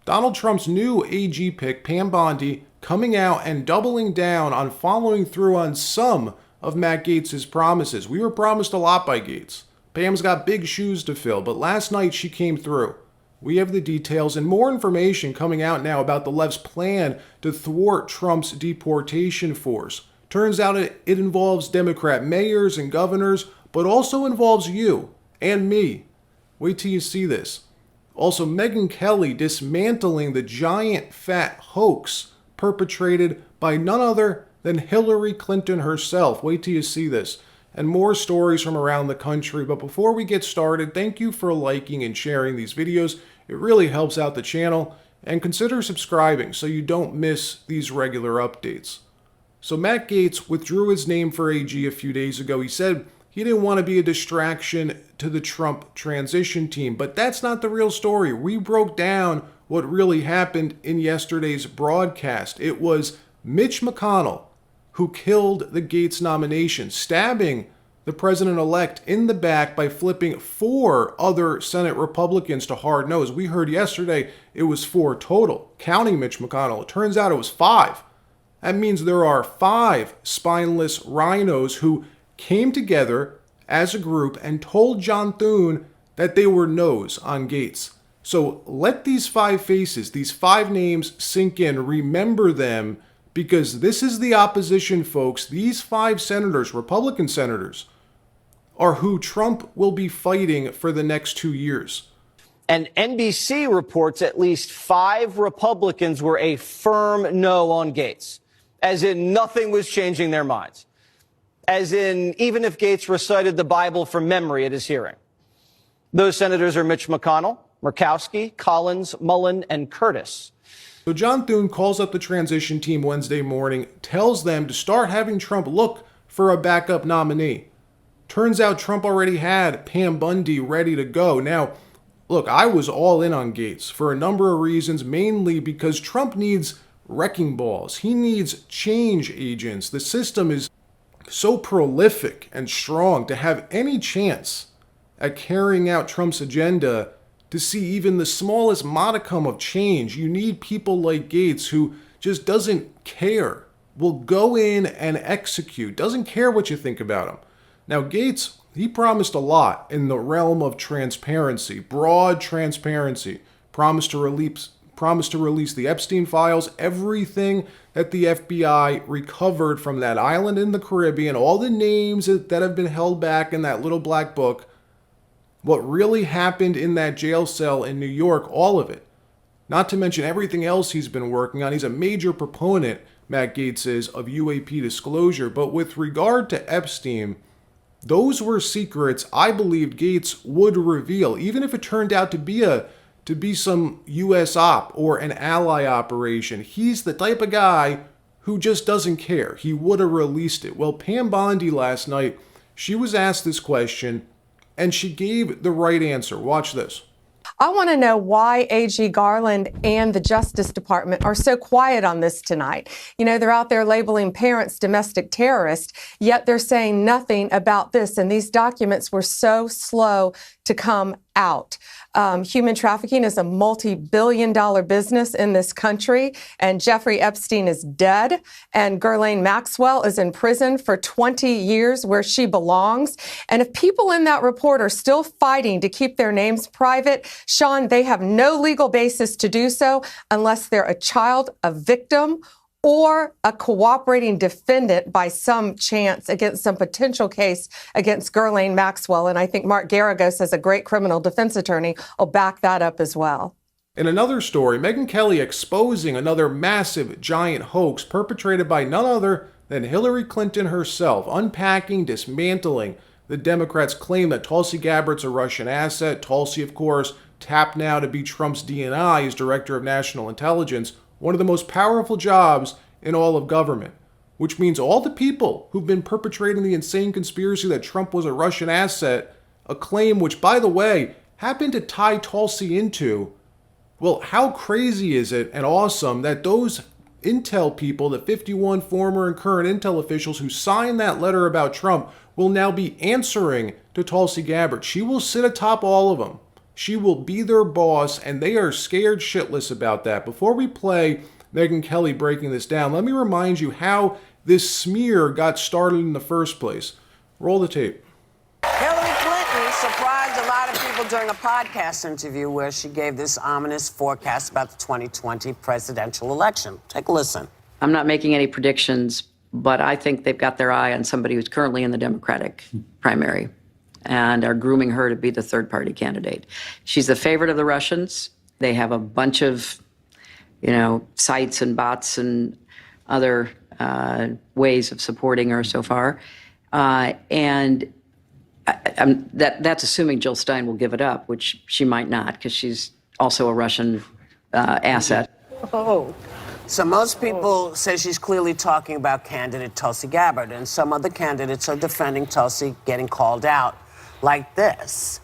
Donald Trump's new AG pick, Pam Bondi, coming out and doubling down on following through on some of Matt Gaetz' promises. We were promised a lot by Gaetz. Pam's got big shoes to fill, but last night she came through. We have the details and more information coming out now about the left's plan to thwart Trump's deportation force. Turns out it involves Democrat mayors and governors, but also involves you and me. Wait till you see this. Also, Megyn Kelly dismantling the giant fat hoax perpetrated by none other than Hillary Clinton herself. Wait till you see this. And more stories from around the country. But before we get started, thank you for liking and sharing these videos. It really helps out the channel. And consider subscribing so you don't miss these regular updates. So Matt Gaetz withdrew his name for AG a few days ago. He said he didn't want to be a distraction to the Trump transition team. But that's not the real story. We broke down what really happened in yesterday's broadcast. It was Mitch McConnell who killed the Gaetz nomination, stabbing the president-elect in the back by flipping 4 other Senate Republicans to hard nose. We heard yesterday it was 4 total, counting Mitch McConnell. It turns out it was 5. That means there are 5 spineless rhinos who came together as a group and told John Thune that they were no's on Gaetz. So let these 5 faces, these 5 names sink in. Remember them, because this is the opposition, folks. These 5 senators, Republican senators, are who Trump will be fighting for the next 2 years. And NBC reports at least 5 Republicans were a firm no on Gaetz, as in nothing was changing their minds, as in even if Gaetz recited the Bible from memory at his hearing. Those senators are Mitch McConnell, Murkowski, Collins, Mullen, and Curtis. So John Thune calls up the transition team Wednesday morning, tells them to start having Trump look for a backup nominee. Turns out Trump already had Pam Bondi ready to go. Now, look, I was all in on Gaetz for a number of reasons, mainly because Trump needs wrecking balls. He needs change agents. The system is so prolific and strong to have any chance at carrying out Trump's agenda. To see even the smallest modicum of change, you need people like Gaetz who just doesn't care, will go in and execute, doesn't care what you think about him. Now, Gaetz, he promised a lot in the realm of transparency, broad transparency, promised to release the Epstein files, everything that the FBI recovered from that island in the Caribbean, all the names that have been held back in that little black book. What really happened in that jail cell in New York, all of it. Not to mention everything else he's been working on. He's a major proponent, Matt Gaetz is, of UAP disclosure. But with regard to Epstein, those were secrets I believed Gaetz would reveal, even if it turned out to be some U.S. op or an ally operation. He's the type of guy who just doesn't care. He would have released it. Well, Pam Bondi last night, she was asked this question, and she gave the right answer. Watch this. I want to know why AG Garland and the Justice Department are so quiet on this tonight. You know, they're out there labeling parents domestic terrorists, yet they're saying nothing about this. And these documents were so slow to come out. Human trafficking is a multi-billion-dollar business in this country, and Jeffrey Epstein is dead, and Ghislaine Maxwell is in prison for 20 years where she belongs. And if people in that report are still fighting to keep their names private, Sean, they have no legal basis to do so unless they're a child, a victim, or a cooperating defendant by some chance against some potential case against Ghislaine Maxwell. And I think Mark Garagos, as a great criminal defense attorney, will back that up as well. In another story, Megyn Kelly exposing another massive, giant hoax perpetrated by none other than Hillary Clinton herself, unpacking, dismantling the Democrats' claim that Tulsi Gabbard's a Russian asset. Tulsi, of course, tapped now to be Trump's DNI as Director of National Intelligence, one of the most powerful jobs in all of government, which means all the people who've been perpetrating the insane conspiracy that Trump was a Russian asset, a claim which, by the way, happened to tie Tulsi into. Well, how crazy is it and awesome that those intel people, the 51 former and current intel officials who signed that letter about Trump, will now be answering to Tulsi Gabbard. She will sit atop all of them. She will be their boss, and they are scared shitless about that. Before we play Megyn Kelly breaking this down, let me remind you how this smear got started in the first place. Roll the tape. Hillary Clinton surprised a lot of people during a podcast interview where she gave this ominous forecast about the 2020 presidential election. Take a listen. I'm not making any predictions, but I think they've got their eye on somebody who's currently in the Democratic primary and are grooming her to be the third-party candidate. She's the favorite of the Russians. They have a bunch of, sites and bots and other ways of supporting her so far. And that's assuming Jill Stein will give it up, which she might not, because she's also a Russian asset. Oh. So most people say she's clearly talking about candidate Tulsi Gabbard, and some other candidates are defending Tulsi getting called out like this.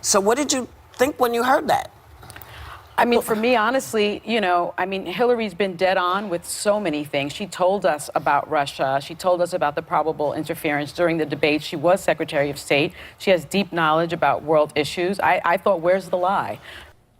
So what did you think when you heard that? I mean, for me, honestly, Hillary's been dead on with so many things. She told us about Russia. She told us about the probable interference during the debate. She was Secretary of State. She has deep knowledge about world issues. I thought, where's the lie?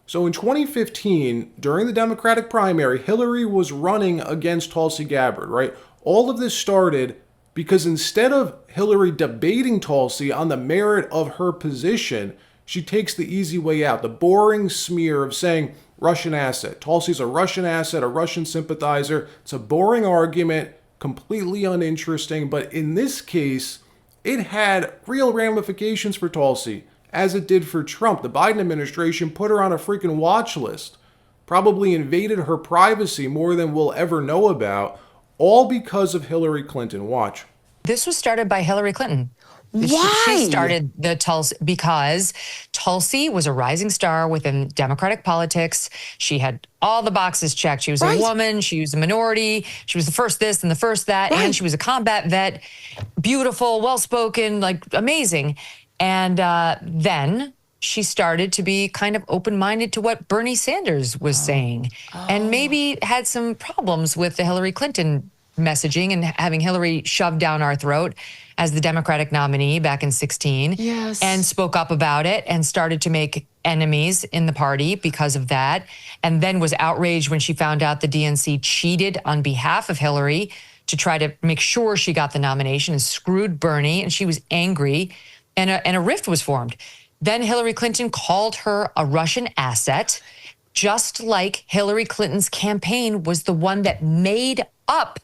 So in 2015, during the Democratic primary, Hillary was running against Tulsi Gabbard, right? All of this started because instead of Hillary debating Tulsi on the merit of her position, she takes the easy way out, the boring smear of saying Russian asset. Tulsi's a Russian asset, a Russian sympathizer. It's a boring argument, completely uninteresting. But in this case, it had real ramifications for Tulsi, as it did for Trump. The Biden administration put her on a freaking watch list, probably invaded her privacy more than we'll ever know about, all because of Hillary Clinton. Watch. This was started by Hillary Clinton. Why? She started the Tulsi because Tulsi was a rising star within Democratic politics. She had all the boxes checked. She was a woman. She was a minority. She was the first this and the first that. And she was a combat vet, beautiful, well-spoken, amazing. And then she started to be kind of open-minded to what Bernie Sanders was saying and maybe had some problems with the Hillary Clinton messaging and having Hillary shoved down our throat as the Democratic nominee back in 2016. Yes. And spoke up about it and started to make enemies in the party because of that. And then was outraged when she found out the DNC cheated on behalf of Hillary to try to make sure she got the nomination and screwed Bernie. And she was angry. And a rift was formed. Then Hillary Clinton called her a Russian asset, just like Hillary Clinton's campaign was the one that made up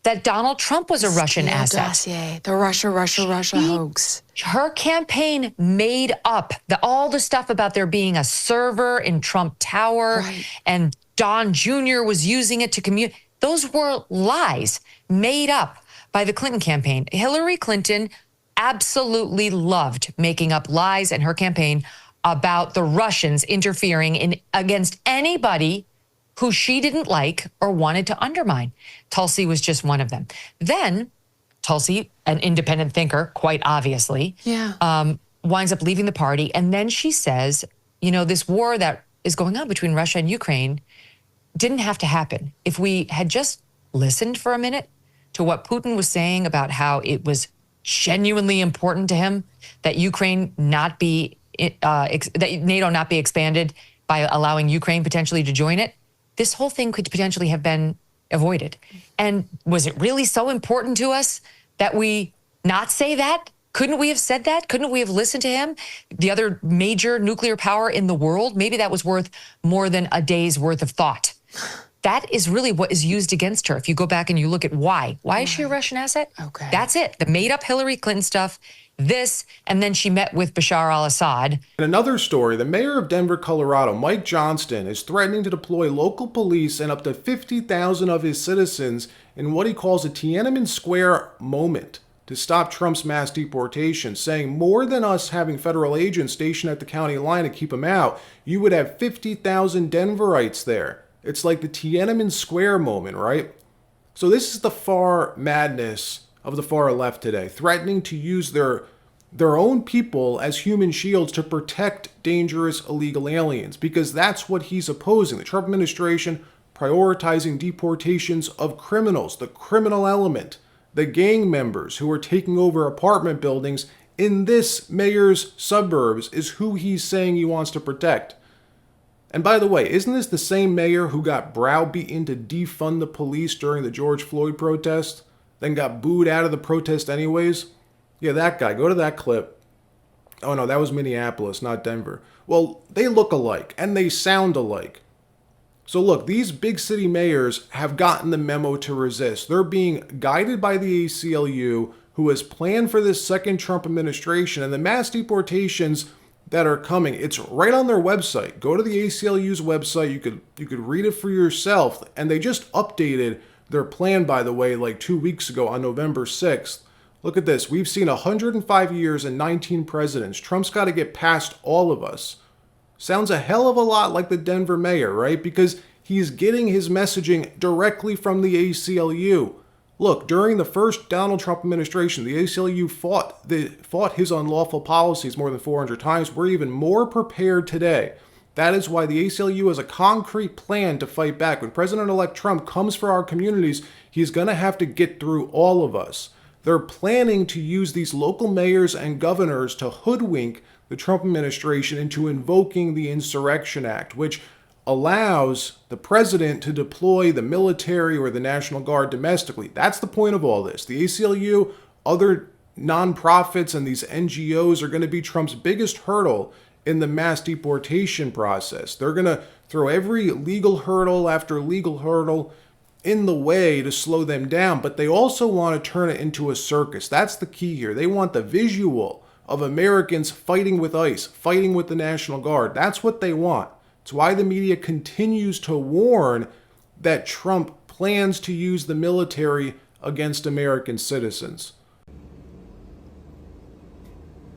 that Donald Trump was a Russian asset. Dossier, the Russia hoax. Her campaign made up all the stuff about there being a server in Trump Tower and Don Jr. was using it to communicate. Those were lies made up by the Clinton campaign. Hillary Clinton absolutely loved making up lies in her campaign about the Russians interfering against anybody who she didn't like or wanted to undermine. Tulsi was just one of them. Then Tulsi, an independent thinker, quite obviously, winds up leaving the party. And then she says, this war that is going on between Russia and Ukraine didn't have to happen. If we had just listened for a minute to what Putin was saying about how it was genuinely important to him that Ukraine not be, that NATO not be expanded by allowing Ukraine potentially to join it, this whole thing could potentially have been avoided. And was it really so important to us that we not say that? Couldn't we have said that? Couldn't we have listened to him? The other major nuclear power in the world, maybe that was worth more than a day's worth of thought. That is really what is used against her. If you go back and you look at why is she a Russian asset? Okay. That's it. The made up Hillary Clinton stuff, this, and then she met with Bashar al-Assad. In another story, the mayor of Denver, Colorado, Mike Johnston, is threatening to deploy local police and up to 50,000 of his citizens in what he calls a Tiananmen Square moment to stop Trump's mass deportation, saying more than us having federal agents stationed at the county line to keep him out, you would have 50,000 Denverites there. It's like the Tiananmen Square moment, right? So this is the far madness of the far left today, threatening to use their own people as human shields to protect dangerous illegal aliens, because that's what he's opposing. The Trump administration prioritizing deportations of criminals, the criminal element, the gang members who are taking over apartment buildings in this mayor's suburbs is who he's saying he wants to protect. And by the way, isn't this the same mayor who got browbeaten to defund the police during the George Floyd protest, then got booed out of the protest anyways? Yeah, that guy. Go to that clip. Oh no, that was Minneapolis, not Denver. Well, they look alike, and they sound alike. So look, these big city mayors have gotten the memo to resist. They're being guided by the ACLU, who has planned for this second Trump administration, and the mass deportations that are coming. It's right on their website. Go to the ACLU's website. You could read it for yourself. And they just updated their plan, by the way, like 2 weeks ago on November 6th. Look at this. We've seen 105 years and 19 presidents. Trump's got to get past all of us. Sounds a hell of a lot like the Denver mayor, right? Because he's getting his messaging directly from the ACLU. Look, during the first Donald Trump administration, the ACLU fought his unlawful policies more than 400 times. We're even more prepared today. That is why the ACLU has a concrete plan to fight back. When President-elect Trump comes for our communities, he's going to have to get through all of us. They're planning to use these local mayors and governors to hoodwink the Trump administration into invoking the Insurrection Act, which allows the president to deploy the military or the National Guard domestically. That's the point of all this. The ACLU, other nonprofits, and these NGOs are going to be Trump's biggest hurdle in the mass deportation process. They're going to throw every legal hurdle after legal hurdle in the way to slow them down, but they also want to turn it into a circus. That's the key here. They want the visual of Americans fighting with ICE, fighting with the National Guard. That's what they want. It's why the media continues to warn that Trump plans to use the military against American citizens.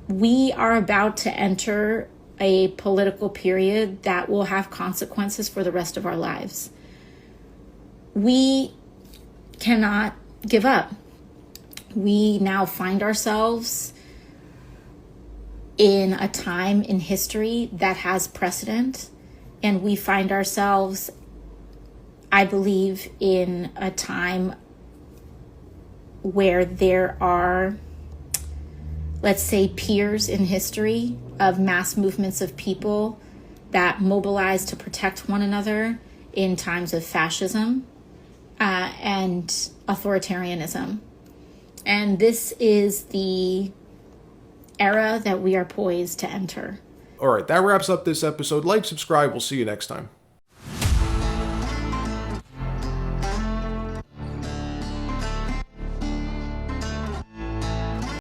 We are about to enter a political period that will have consequences for the rest of our lives. We cannot give up. We now find ourselves in a time in history that has precedent, and we find ourselves, I believe, in a time where there are, let's say, peers in history of mass movements of people that mobilize to protect one another in times of fascism and authoritarianism. And this is the era that we are poised to enter. All right, that wraps up this episode. Like, subscribe. We'll see you next time.